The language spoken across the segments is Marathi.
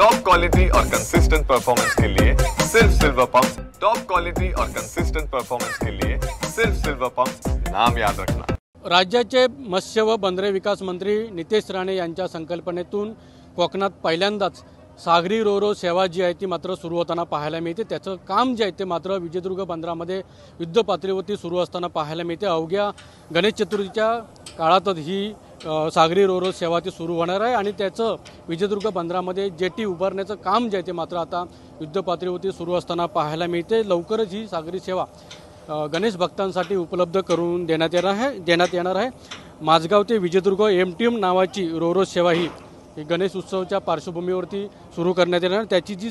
टॉप क्वालिटी और कंसिस्टेंट परफॉर्मेंस के लिए सिर्फ सिल्वर पंप्स। टॉप क्वालिटी और कंसिस्टेंट परफॉर्मेंस के लिए सिर्फ सिल्वर पंप्स, नाम याद रखना। राज्याचे मत्स्य व बंदरे विकास मंत्री नितेश राणे यांच्या संकल्पनेतून कोकणात पहिल्यांदाच सागरी रोरो सेवा जी आहे ती मात्र सुरू होताना पाहायला मिळते। त्याचं काम जे आहे ते मात्र विजयदुर्ग बंदरामध्ये युद्ध पातळीवरती सुरू असताना पाहायला मिळते। अवघ्या गणेश चतुर्थीच्या काळातच ही सागरी रोरो सेवा ती सुरू होणार आहे आणि त्याचं विजयदुर्ग बंदरामध्ये जेटी उभारण्याचं काम जे आहे ते मात्र आता युद्ध पातळीवरती सुरू असताना पाहायला मिळते। लवकरच ही सागरी सेवा गणेश भक्तांसाठी उपलब्ध करून देण्यात येणार आहे। माझगाव ते विजयदुर्ग MTM नावाची रोरो सेवा ही गणेश उत्सवाच्या पार्श्वभूमीवरती सुरू करण्यात येणार। त्याची जी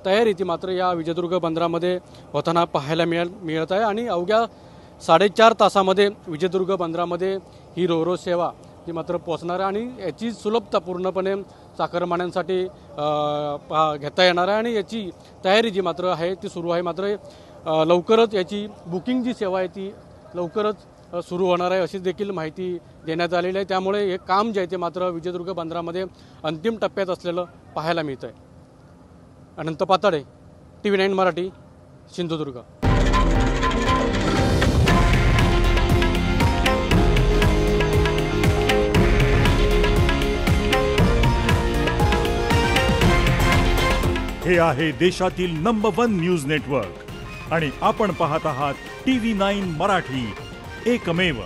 तयारी ती मात्र या विजयदुर्ग बंदरामध्ये होताना पाहायला मिळत आहे आणि अवघ्या 4.5 तासामध्ये विजयदुर्ग बंदरामध्ये ही रोरो सेवा ती मात्र पोहोचणार आहे आणि याची सुलभता पूर्णपणे चाकरमान्यांसाठी घेता येणार आहे आणि याची तयारी जी मात्र आहे ती सुरू आहे। मात्र लवकरच याची बुकिंग जी सेवा आहे ती लवकरच सुरू होणार आहे अशी देखील माहिती देण्यात आलेली आहे। त्यामुळे हे काम जे आहे ते मात्र विजयदुर्ग बंदरामध्ये अंतिम टप्प्यात असलेलं पाहायला मिळतं आहे। अनंत पाताडे, TV9 मराठी, सिंधुदुर्ग। हे आहे देशातील नंबर 1 न्यूज नेटवर्क आणि आपण पाहत आहात TV9 मराठी, एकमेव।